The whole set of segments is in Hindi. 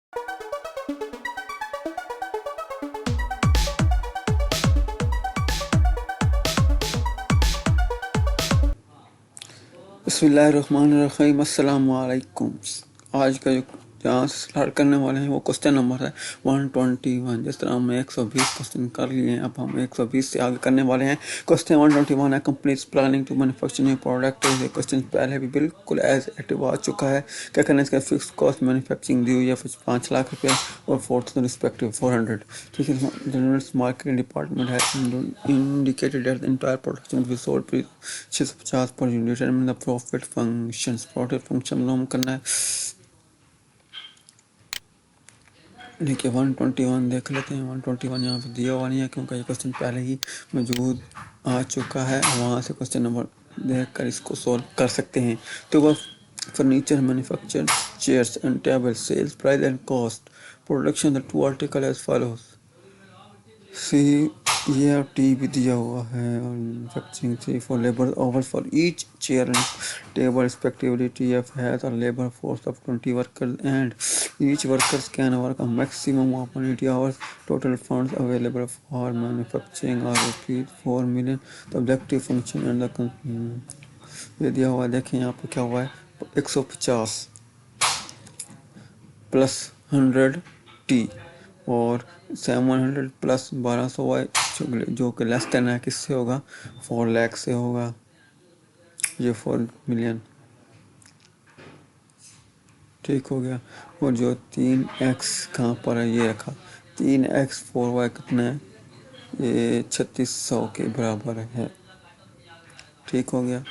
बिस्मिल्लाहिर्रहमानिर्रहीम, अस्सलाम वालेकुम। आज का जो जहाँ से स्टार्ट करने वाले हैं वो क्वेश्चन नंबर है 121। जिस तरह हमने 120 क्वेश्चन कर लिए हैं, अब हम 120 से आगे करने वाले हैं। क्वेश्चन 121 है, companies planning to manufacture new product. ये क्वेश्चन पहले भी बिल्कुल एज एक्टिव आ चुका है। क्या करना है, इसका फिक्स कॉस्ट मैन्युफैक्चरिंग दी हुई है 5 लाख रुपये और 4,000 रिस्पेक्टिव 400। ठीक है, जनरल मार्केटिंग डिपार्टमेंट है indicated that the entire production will sold 650 per unit. Determine the profit functions. Profit function मालूम करना है। देखिए 121 देख लेते हैं। 121 यहाँ पे दिया हुआ नहीं है क्योंकि ये क्वेश्चन पहले ही मौजूद आ चुका है। वहाँ से क्वेश्चन नंबर देख कर इसको सॉल्व कर सकते हैं। तो वह furniture manufacture chairs and table sales price and cost production the two article as follows. सी ये टी भी दिया हुआ है और manufacturing three four labour hours for each chair and table respectively. TF has a labour force of 20 workers and each workers can work a maximum of 80 hours. Total funds available for manufacturing are ₹4 million. The objective function and the ये दिया हुआ है। देखें यहाँ पर क्या हुआ है, 150 प्लस 100T और 700 प्लस 1200 जो कि लेस देन है, किससे होगा, 4 लाख से होगा। ये 4 मिलियन ठीक हो गया। और जो 3x कहाँ पर है, ये रखा 3x 4y कितना है, ये 3600 के बराबर है। ठीक हो गया,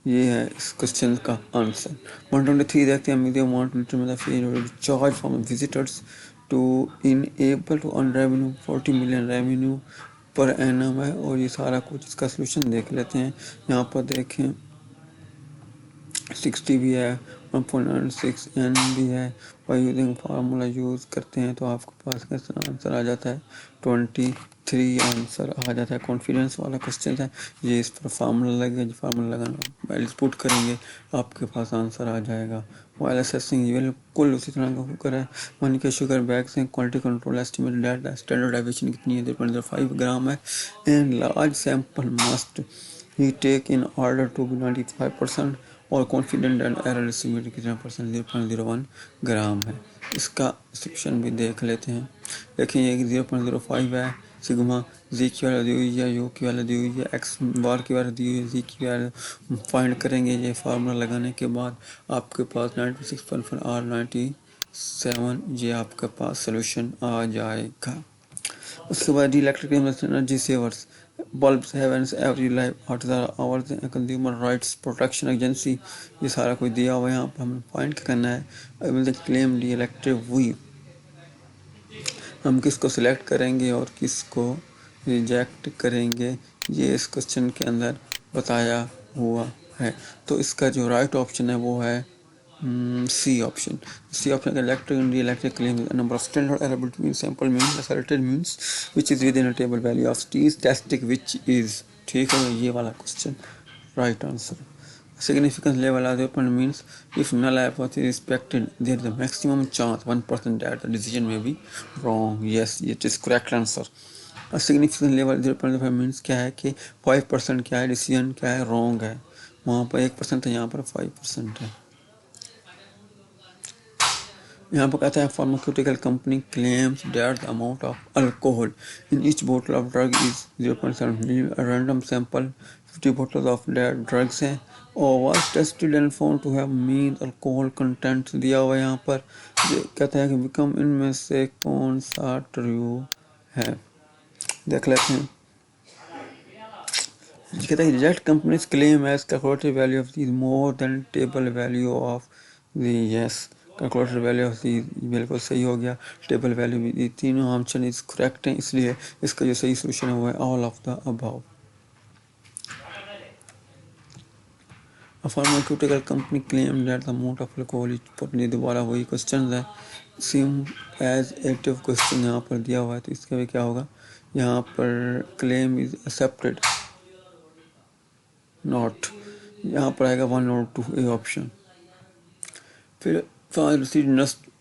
ये है इस क्वेश्चन का आंसर। 123 देखते हैं। मीडियम 123 में fee charge from visitors to enable to earn revenue 40 million revenue per annum है। और ये सारा कुछ इसका सोल्यूशन देख लेते हैं। यहाँ पर देखें 60 भी है, 1.96 n भी है। और यूजिंग फार्मूला यूज़ करते हैं तो आपके पास कैसा आंसर आ जाता है, 23 आंसर आ जाता है। कॉन्फिडेंस वाला क्वेश्चन है, ये इस पर फार्मूला लगेगा, फार्मूला लगाना वैल्यूज पुट करेंगे आपके पास आंसर आ जाएगा। वाइल असेसिंग ये बिल्कुल उसी तरह का होकर है। मान के शुगर बैग्स हैं, quality control estimate data standard deviation कितनी है, 0.05 ग्राम है। And large sample must he take in order to be 95% और कॉन्फिडेंट एंड एरर एस्टिमेट कितना परसेंट, 0.01 ग्राम है। इसका डिस्क्रिप्शन भी देख लेते हैं। देखिए ये 0.05 है। सिग्मा जी की वैल्यू दी हुई है, यू की वैल्यू दी हुई है, एक्स बार की वैल्यू दी हुई है, जी की वैल्यू फाइंड करेंगे। ये फार्मूला लगाने के बाद आपके पास 96.4 R97 ये आपके पास सोल्यूशन आ जाएगा। उसके बाद electric energy savers bulbs have an every life 8,000 hours. Consumer rights protection agency, ये सारा कुछ दिया हुआ है। यहाँ पर हमें फाइंड करना है। I will claim the electric we, हम किसको सिलेक्ट करेंगे और किसको रिजेक्ट करेंगे, ये इस क्वेश्चन के अंदर बताया हुआ है। तो इसका जो राइट ऑप्शन है वो है सी ऑप्शन। सी ऑप्शन का electric claim number of standard error between sample means asserted means which is with in a table value of T statistic which is. ठीक है, ये वाला question right answer. Significance level as open means if null hypothesis is respected, there is a maximum chance 1% that the decision may be wrong. Yes, it is correct answer. A significance level 0.5 means क्या है कि 5% क्या है, डिसीजन क्या है, रॉन्ग है। वहाँ पर 1% है, यहाँ पर 5% है। यहाँ पर कहता है pharmaceutical company claims that the amount of alcohol in each बोतल ऑफ ड्रग इज 0.7 मिली। Random sample 50 bottles of that drugs हैं और was tested and found to have mean alcohol content दिया हुआ है। यहाँ पर कहता है कि विकम इनमें से कौन सा ट्रू है, देख लेते हैं। कहता है reject companies claim as calculated value of the more than table value of the yes. Calculated value of the बिल्कुल सही हो गया। टेबल वैल्यू भी, तीनों ऑप्शन इज करेक्ट हैं, इसलिए इसका जो सही सोल्यूशन है वो है all of the above. A pharmaceutical company claimed that the amount of alcohol is put दोबारा वही क्वेश्चन है, सेम एज एक्टिव क्वेश्चन यहाँ पर दिया हुआ है। तो इसका भी क्या होगा, यहाँ पर क्लेम इज एक्सेप्टेड नॉट, यहाँ पर आएगा 1 और 2 ए ऑप्शन। फिर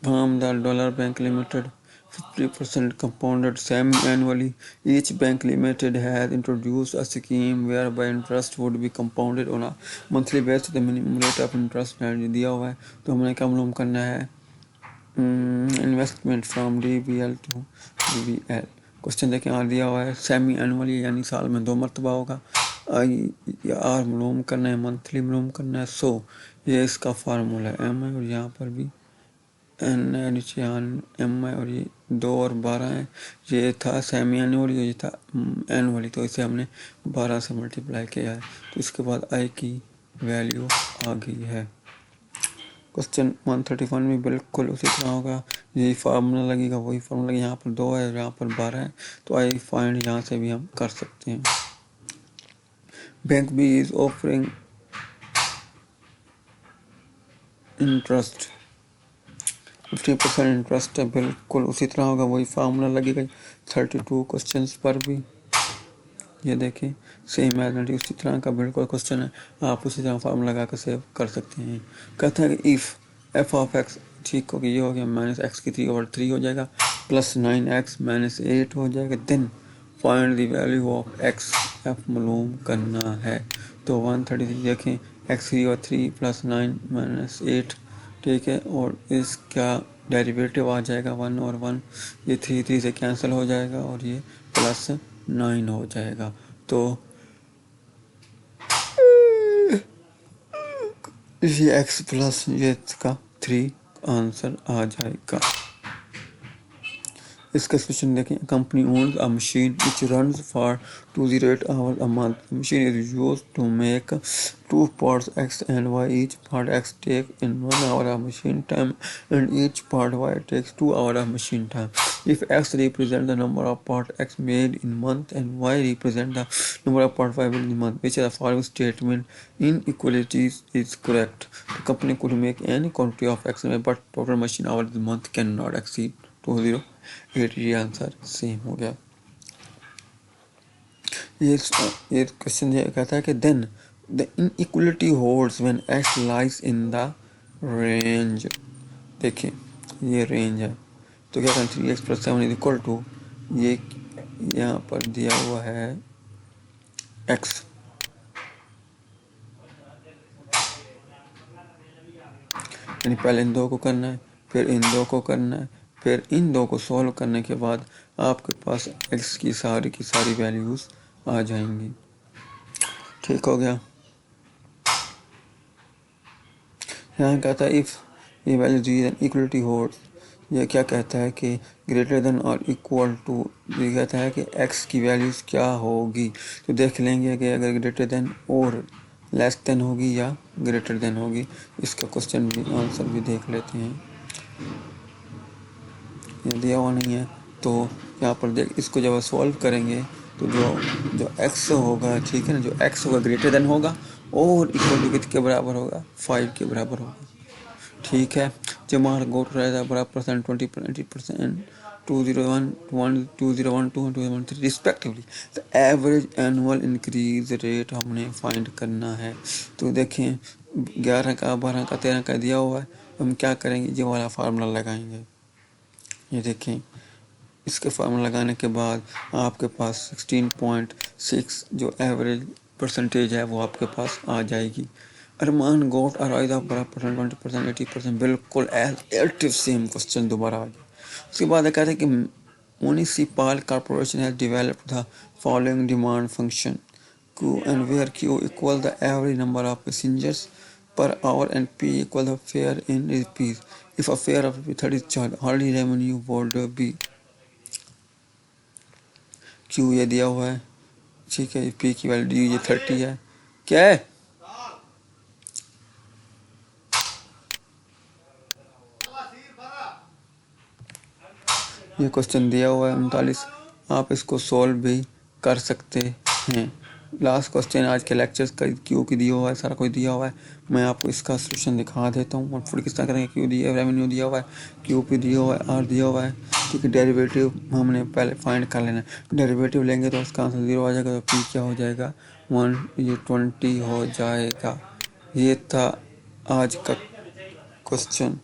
Farm the Dollar Bank Limited 50% compounded semi-annually. Each bank limited has introduced a scheme whereby interest would be compounded on a monthly basis. The minimum rate of interest दिया हुआ है, तो हमने क्या मालूम करना है? Investment from DBL to DBL। Question देखें, आर दिया हुआ है सेमी एनुअली यानी साल में 2 मरतबा होगा। आर मालूम करना है, मंथली मालूम करना है। सो ये इसका फार्मूला है एम आई, और यहाँ पर भी एन नीचे एम आई, और ये 2 और 12 है। ये था सेमी एनुअली, ये था एनुअली, तो इसे हमने 12 से मल्टीप्लाई किया है, तो इसके बाद आई की वैल्यू आ गई है। क्वेश्चन 131 में बिल्कुल उसी तरह होगा, यही फार्मूला लगेगा, वही फार्मूला लगेगा। यहाँ पर 2 है, यहाँ पर 12 है, तो आई फाइंड यहाँ से भी हम कर सकते हैं। Bank B is offering interest 50% interest है, बिल्कुल उसी तरह होगा, वही फार्मूला लगेगा 32 क्वेश्चन पर भी। ये देखें सेम एज उसी तरह का बिल्कुल क्वेश्चन है, आप उसी तरह फार्मूला लगा कर सेव कर सकते हैं। कहता है कि इफ़ एफ ऑफ एक्स, ठीक हो गया, ये हो गया माइनस एक्स की 3/3 हो जाएगा, प्लस 9x माइनस 8 हो जाएगा। Then find the value of X, F मालूम करना है। तो 133 देखें, एक्स 3/3 प्लस 9 माइनस 8, ठीक है, और इसका डेरिवेटिव आ जाएगा 1 और 1, ये 3 से कैंसिल हो जाएगा, और ये प्लस 9 हो जाएगा। तो ये x प्लस ये का 3 आंसर आ जाएगा। इसका क्वेश्चन देखें, company owns a machine which runs for 208 hours a month. The machine is used to make 2 parts X and Y. Each part X takes in 1 hour of machine time and each part Y takes 2 hours of machine time. If X represents the number of parts X made in month and Y represents the number of parts Y made in month, which is the following statement inequalities is correct. The company could make any quantity of X but total machine hours in the month cannot exceed 208। ये आंसर सेम हो गया। ये क्वेश्चन ये कहता है कि then the inequality holds when X lies in the range. देखिए ये रेंज है, तो क्या करें, 3x + 7 इज इक्वल टू, ये यहाँ पर दिया हुआ है x, यानी पहले इन दो को करना है, फिर इन दो को करना है, फिर इन दो को सॉल्व करने के बाद आपके पास x की सारी वैल्यूज आ जाएंगी। ठीक हो गया। यहाँ कहता है इफ़ ये वैल्यू दी देन इक्वलिटी होल्ड्स, ये क्या कहता है कि ग्रेटर देन और इक्वल टू, ये कहता है कि x की वैल्यूज क्या होगी। तो देख लेंगे कि अगर ग्रेटर देन और लेस देन होगी या ग्रेटर देन होगी। इसका क्वेश्चन भी आंसर भी देख लेते हैं, ये दिया हुआ नहीं है, तो यहाँ पर देख, इसको जब सॉल्व करेंगे तो जो x होगा, ठीक है ना, जो x होगा ग्रेटर देन होगा और इक्वल टू कितने के बराबर होगा, 5 के बराबर होगा। ठीक है, जमा गोट रहेगा बराबर % 20% 201 2012 2013 respectively. The average annual increase rate हमने फाइंड करना है। तो देखें 11 का 12 का 13 का दिया हुआ है, हम क्या करेंगे, ये वाला फार्मूला लगाएंगे। ये देखें, इसके फार्मूला लगाने के बाद आपके पास 16.6 जो एवरेज परसेंटेज है वो आपके पास आ जाएगी। अरमान गोट अराइज ऑफ 20%, 80%, बिल्कुल एज सेम क्वेश्चन दोबारा आ गया। उसके बाद कहते हैं कि municipal corporation has developed the following demand function Q and where Q equal the average number of passengers per hour and P equal the fare in rupees. If a fare of 30 is charged, hourly revenue would be Q ये दिया हुआ है, ठीक है, P की वैल्यू ये 30 है। क्या है, ये क्वेश्चन दिया हुआ है 39, आप इसको सॉल्व भी कर सकते हैं। लास्ट क्वेश्चन आज के लेक्चर्स का क्यू की दिया हुआ है, सारा कुछ दिया हुआ है, मैं आपको इसका सोल्यूशन दिखा देता हूँ। फुल किस तरह करेंगे, क्यू दिया है, रेवेन्यू दिया हुआ है, क्यू पी दिया हुआ है, आर दिया हुआ है, ठीक है। डेरिवेटिव हमने पहले फाइंड कर लेना है, डेरिवेटिव लेंगे तो उसका आंसर 0 आ जाएगा, तो पी क्या हो जाएगा 1, ये 20 हो जाएगा। ये था आज का क्वेश्चन।